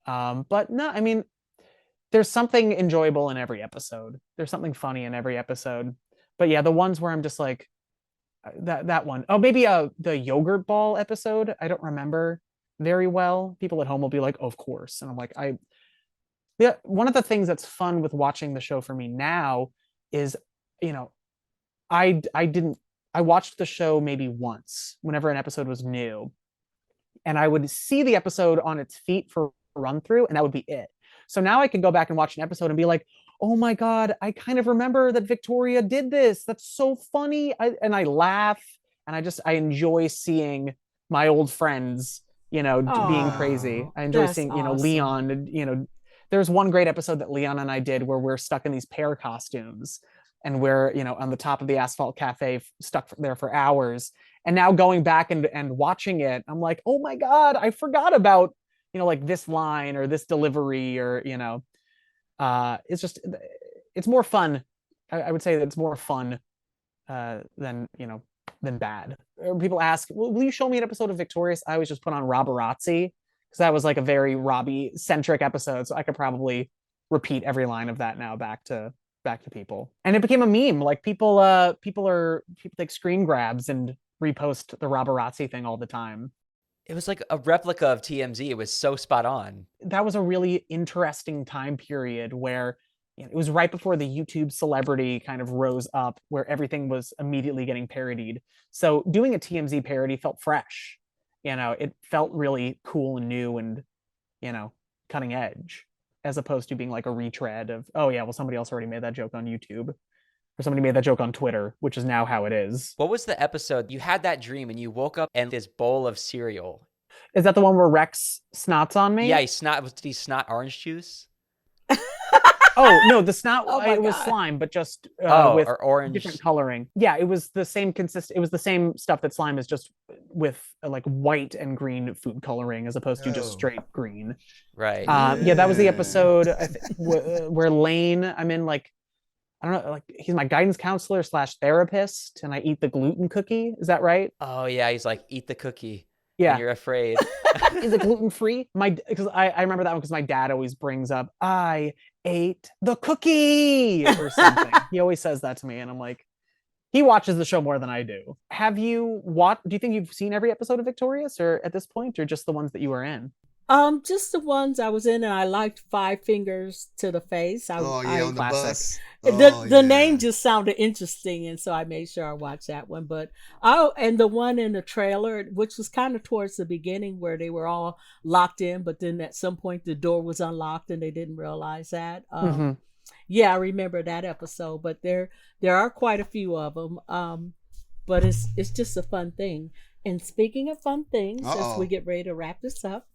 But no, I mean, there's something enjoyable in every episode. There's something funny in every episode. But yeah, the ones where I'm just like, that one. Oh, maybe the yogurt ball episode. I don't remember very well. People at home will be like, oh, of course. And I'm like, one of the things that's fun with watching the show for me now is, I watched the show maybe once whenever an episode was new, and I would see the episode on its feet for a run through, and that would be it. So now I can go back and watch an episode and be like, oh my God, I kind of remember that Victoria did this. That's so funny. And I laugh, and I enjoy seeing my old friends, being crazy. I enjoy seeing, awesome. Leon, there's one great episode that Leon and I did where we're stuck in these pear costumes, and we're, on the top of the Asphalt Cafe, stuck there for hours. And now going back and watching it, I'm like, oh my God, I forgot about, like this line or this delivery, or, it's more fun. I would say that it's more fun than bad. People ask, will you show me an episode of Victorious? I always just put on Robberazzi, because that was like a very Robbie centric episode. So I could probably repeat every line of that now back to people. And it became a meme. Like people take screen grabs and repost the Robberazzi thing all the time. It was like a replica of TMZ. It was so spot on. That was a really interesting time period where it was right before the YouTube celebrity kind of rose up, where everything was immediately getting parodied. So doing a TMZ parody felt fresh. It felt really cool and new and, cutting edge, as opposed to being like a retread of, oh yeah, well, somebody else already made that joke on YouTube, or somebody made that joke on Twitter, which is now how it is. What was the episode? You had that dream and you woke up and this bowl of cereal. Is that the one where Rex snots on me? Yeah, did he snot orange juice? Oh, no, the snot, it was slime, but just with or orange. Different coloring. Yeah, it was the same it was the same stuff that slime is, just with like white and green food coloring as opposed to just straight green. Right. Yeah, that was the episode where Lane, I'm in like, I don't know, like he's my guidance counselor / therapist, and I eat the gluten cookie. Is that right? Oh yeah, he's like, eat the cookie. Yeah. And you're afraid. Is it gluten-free? Because I remember that one because my dad always brings up, I ate the cookie or something. He always says that to me, and I'm like, he watches the show more than I do. Do you think you've seen every episode of Victorious, or at this point, or just the ones that you were in? Just the ones I was in, and I liked Five Fingers to the Face. On the bus. The name just sounded interesting, and so I made sure I watched that one. But and the one in the trailer, which was kind of towards the beginning, where they were all locked in, but then at some point the door was unlocked and they didn't realize that. Yeah, I remember that episode. But there are quite a few of them. But it's just a fun thing. And speaking of fun things, as we get ready to wrap this up,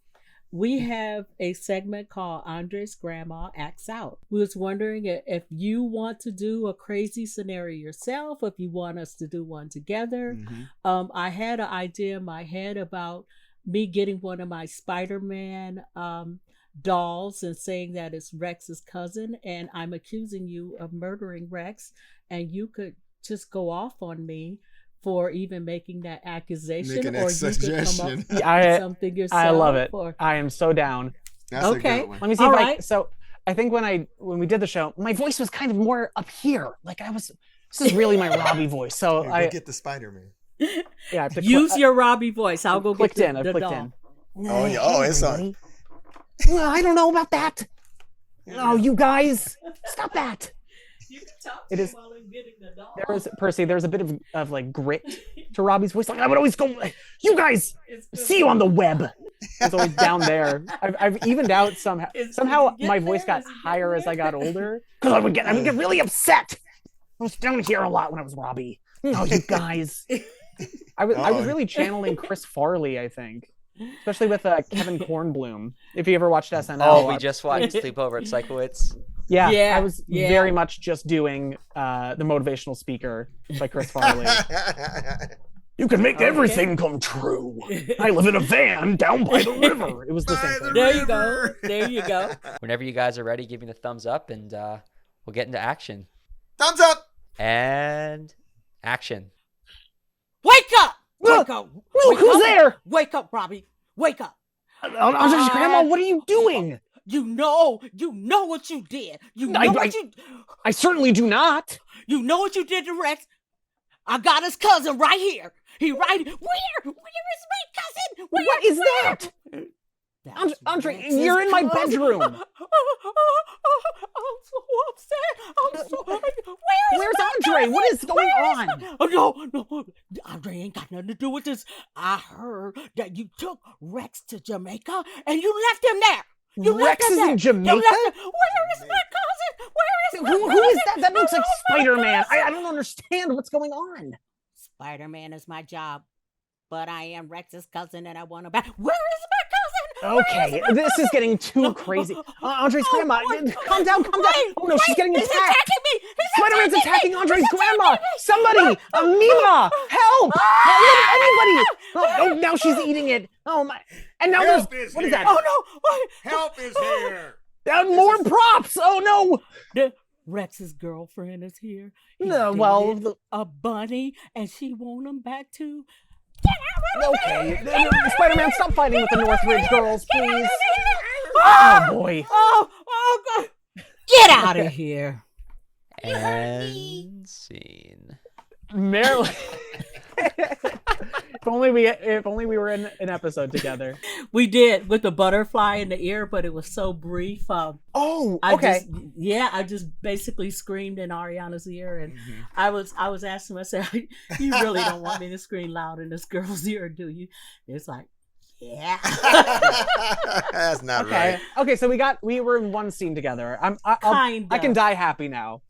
we have a segment called Andre's Grandma Acts Out. We was wondering if you want to do a crazy scenario yourself, if you want us to do one together. I had an idea in my head about me getting one of my Spider-Man dolls and saying that it's Rex's cousin, and I'm accusing you of murdering Rex, and you could just go off on me for even making that accusation, or you could come up with something yourself. I love it. I am so down. That's okay. A good one. Let me see so I think when we did the show, my voice was kind of more up here. Like this is really my Robbie voice. So I get the Spider-Man. Yeah, use your Robbie voice. I'll go get the doll. Oh yeah. Oh, it's on. Well, I don't know about that. Oh, you guys, stop that. You can talk to him while I'm getting the doll. There's a bit of like grit to Robbie's voice. Like I would always go, you guys, see you on the web. It's always down there. I've evened out somehow. Somehow my voice got higher as I got older. Because I would get really upset. I was down here a lot when I was Robbie. Oh, you guys. I was really channeling Chris Farley, I think. Especially with Kevin Kornblum. If you ever watched SNL. Oh, we just watched Sleepover at Psychowitz. Yeah, I was very much just doing the motivational speaker by Chris Farley. You can make everything come true. I live in a van down by the river. It was the same thing. There you go. Whenever you guys are ready, give me the thumbs up, and we'll get into action. Thumbs up! And action. Wake up! Wake up! Look, who's there? Wake up, Robbie. Wake up. Grandma, what are you doing? You know what you did. I certainly do not. You know what you did to Rex. I got his cousin right here. Where is my cousin? What is that? Andre, you're in my bedroom. I'm so upset. Where's Andre? Cousin? What is going on? No. Andre ain't got nothing to do with this. I heard that you took Rex to Jamaica and you left him there. Rex is in Jamaica? Where is my cousin? Who is that? That looks like Spider-Man. I don't understand what's going on. Spider-Man is my job, but I am Rex's cousin and I want him back. Where is my cousin? Okay, this is getting too crazy. Andre's grandma, calm down. Oh no, she's getting attacked. He's attacking me. Spider-Man's attacking Andre's grandma. Somebody, Mima, help! Anybody! Oh, now she's eating it. Oh my! And now what is that? Oh no! Help is here. More props. Oh no! Rex's girlfriend is here. A bunny, and she want him back too. Okay, Spider-Man, stop fighting with the Northridge girls, please. Oh boy. Oh God! Get out of here. And scene. Marilyn. If only we were in an episode together. We did, with the butterfly in the ear, but it was so brief. Okay. I just basically screamed in Ariana's ear, and I was asking myself, "You really don't want me to scream loud in this girl's ear, do you?" It's like, yeah. That's not right. Okay, so we were in one scene together. I can die happy now.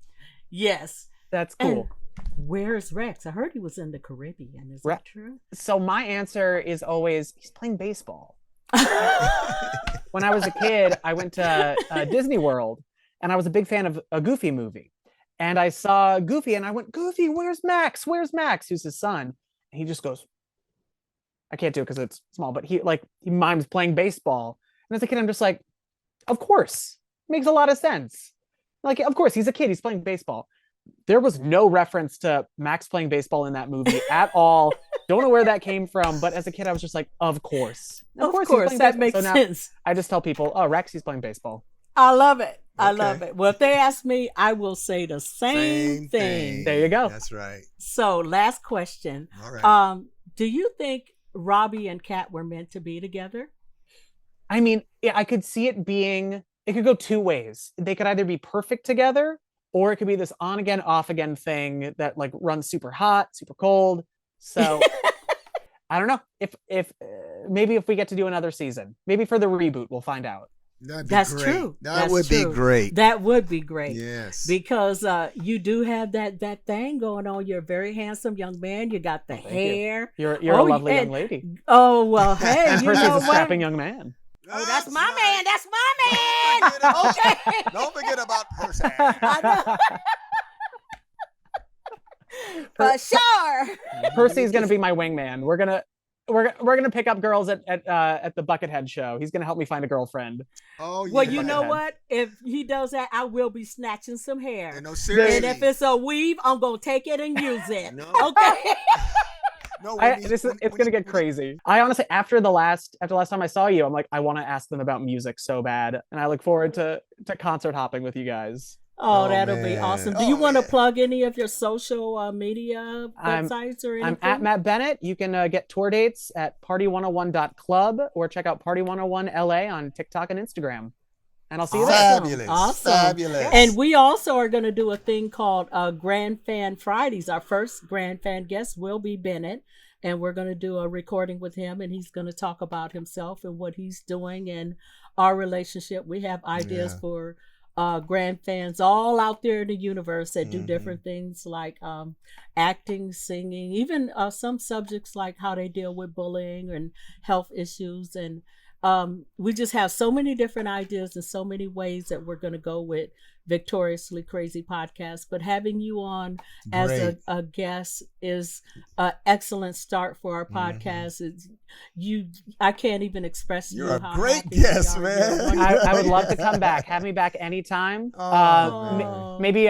Yes, that's cool. And where's Rex? I heard he was in the Caribbean. Is that true? So my answer is always, he's playing baseball. When I was a kid, I went to Disney World, and I was a big fan of a Goofy movie. And I saw Goofy, and I went, Goofy, where's Max? Where's Max? Who's his son? And he just goes, I can't do it because it's small, but he mimes playing baseball. And as a kid, I'm just like, of course. Makes a lot of sense. Like, of course, he's a kid. He's playing baseball. There was no reference to Max playing baseball in that movie at all. Don't know where that came from, but as a kid, I was just like, of course. Of course, that makes sense. I just tell people, oh, Rex, he's playing baseball. I love it. I love it. Well, if they ask me, I will say the same thing. There you go. That's right. So, last question. All right. Do you think Robbie and Cat were meant to be together? I mean, yeah, I could see it could go two ways. They could either be perfect together, or it could be this on again, off again thing that like runs super hot, super cold. So I don't know if maybe if we get to do another season, maybe for the reboot, we'll find out. That's great. True. That would be great. That would be great. Yes. Because you do have that thing going on. You're a very handsome young man. You got the hair. You're a lovely young lady. Oh, well, hey. And Percy's a strapping young man. Oh, that's my man. That's my man. Okay. Don't forget about Percy. I know. For sure. Percy's gonna be my wingman. We're gonna pick up girls at the Buckethead show. He's gonna help me find a girlfriend. Oh yeah. Well, you know what? If he does that, I will be snatching some hair. No, seriously. And if it's a weave, I'm gonna take it and use it. No. Okay. No, It's gonna get crazy. I honestly, after the last time I saw you, I'm like, I want to ask them about music so bad, and I look forward to concert hopping with you guys. Oh, that'll be awesome. Do you want to plug any of your social media websites or anything? I'm at Matt Bennett. You can get tour dates at party101.club or check out Party 101 LA on TikTok and Instagram. And I'll see you there. Fabulous. Awesome. Fabulous. And we also are going to do a thing called Grand Fan Fridays. Our first Grand Fan guest will be Bennett. And we're going to do a recording with him. And he's going to talk about himself and what he's doing and our relationship. We have ideas for grand fans all out there in the universe that do different things like acting, singing, even some subjects like how they deal with bullying and health issues. And we just have so many different ideas and so many ways that we're going to go with Victoriously Crazy Podcast. But having you on as a guest is an excellent start for our podcast. I can't even express. You're a great guest, man. I would love to come back. Have me back anytime. Maybe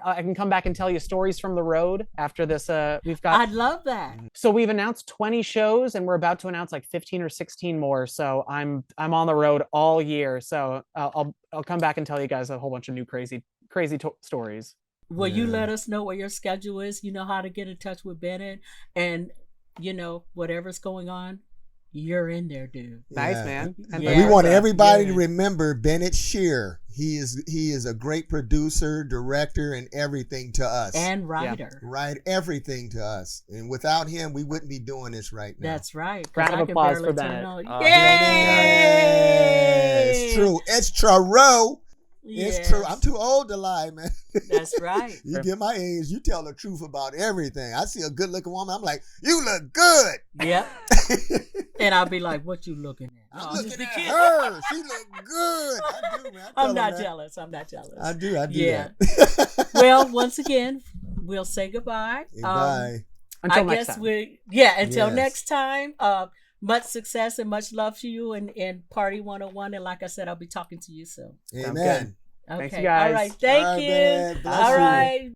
I can come back and tell you stories from the road after this. I'd love that. So we've announced 20 shows and we're about to announce like 15 or 16 more. So I'm on the road all year. So I'll come back and tell you guys a whole bunch of new crazy stories. Will you let us know what your schedule is? You know how to get in touch with Bennett, and whatever's going on, you're in there, dude. Nice, man. And we want everybody to remember Bennett Shear. He is a great producer, director, and everything to us. And writer. Right, everything to us. And without him, we wouldn't be doing this right now. That's right. Round of applause for Bennett. Yay! It's true. It's true. Yes. It's true. I'm too old to lie, man. That's right. You get my age, you tell the truth about everything. I see a good looking woman, I'm like, you look good. Yep. And I'll be like, what you looking at? I'm looking at her. She look good. I do, man. I'm not jealous. I do yeah. that. Well, once again, we'll say goodbye. Goodbye. Until next time. Until next time. Much success and much love to you and Party 101. And like I said, I'll be talking to you soon. Amen. Okay. Thanks, you guys. All right. Thank you. Man. All right.